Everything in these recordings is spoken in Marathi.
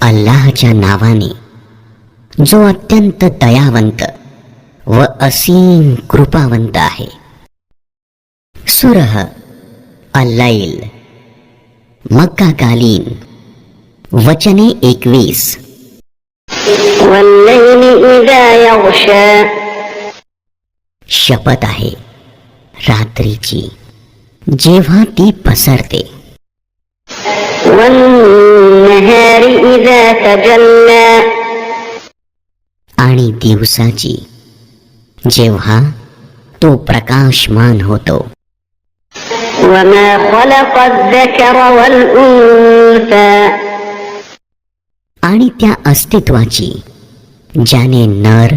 अल्लाहच्या नावाने जो अत्यंत दयावंत व असीम कृपावंत आहे. सूरह अल-लैल, मक्काकालीन, वचने 21. शपथ आहे रात्रीची जेव्हा ती पसरते. आणि दिवसाची जेव्हा तो प्रकाशमान होतो. आणि त्या अस्तित्वाची ज्याने नर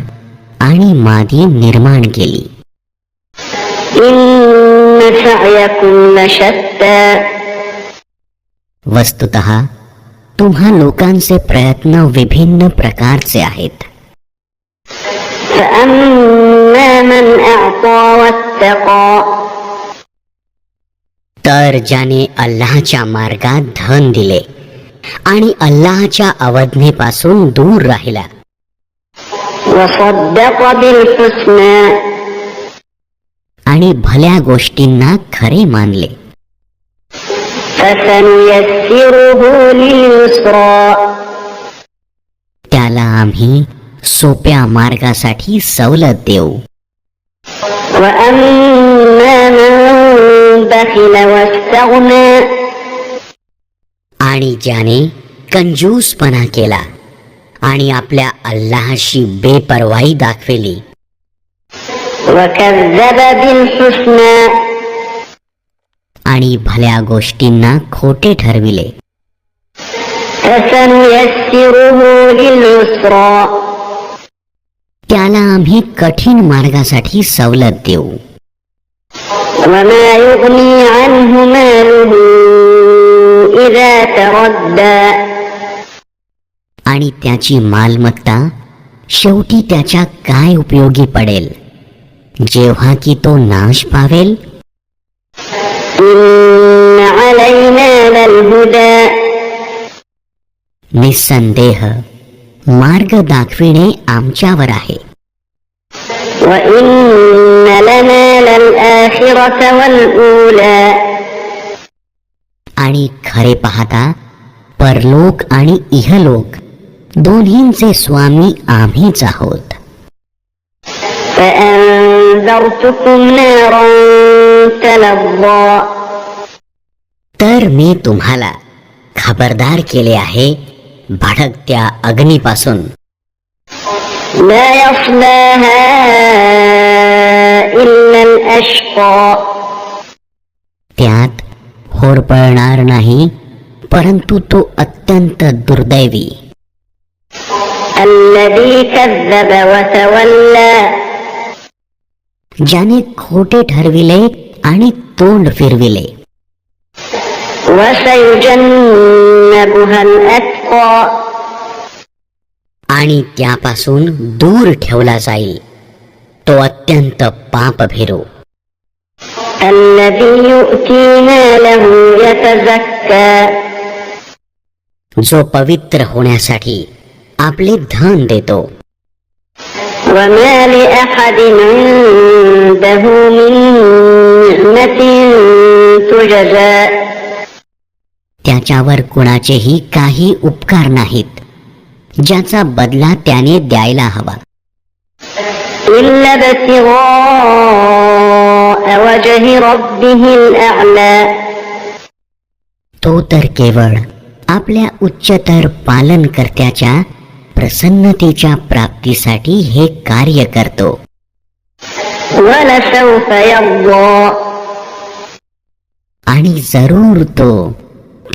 आणि मादी निर्माण केली. वस्तुतः तुम्हा लोकांचे प्रयत्न विभिन्न प्रकारचे आहेत. तर ज्याने अल्लाहच्या मार्गात धन दिले आणि अल्लाहच्या अवज्ञेपासून दूर राहिला. आणि भल्या गोष्टींना खरे मानले. त्याला आम्ही सोप्या मार्गासाठी सवलत देऊ. आणि ज्याने कंजूसपणा केला आणि आपल्या अल्लाहशी बेपरवाई दाखविली. आणि भल्या गोष्टींना खोटे ठरविले. त्याला आम्ही कठीण मार्गासाठी सवलत देऊ. आणि त्याची मालमत्ता शेवटी त्याच्या काय उपयोगी पडेल जेव्हा की तो नाश पावेल. निसंदेह मार्ग दाखविणे आमच्यावर आहे. आणि खरे पाहता परलोक आणि इहलोक दोन्हींचे स्वामी आम्हीच आहोत. तर मी तुम्हाला खबरदार केले आहे भडकत्या अग्नीपासून. त्यात होरपळणार नाही परंतु तो अत्यंत दुर्दैवी. ज्याने खोटे ठरविले आणि तोंड फिरविले. आणि त्यापासून दूर ठेवला जाईल तो अत्यंत पापभीरू. जो पवित्र होण्यासाठी आपले धन देतो. त्याच्यावर कुणाचेही काही उपकार नाहीत ज्याचा बदला त्याने द्यायला हवा. तो तर केवळ आपल्या उच्चतर पालनकर्त्याच्या प्रसन्नतेच्या प्राप्तीसाठी हे कार्य करतो. आणि जरूर तो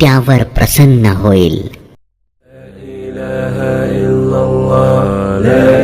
त्यावर प्रसन्न होईल. لا إله إلا الله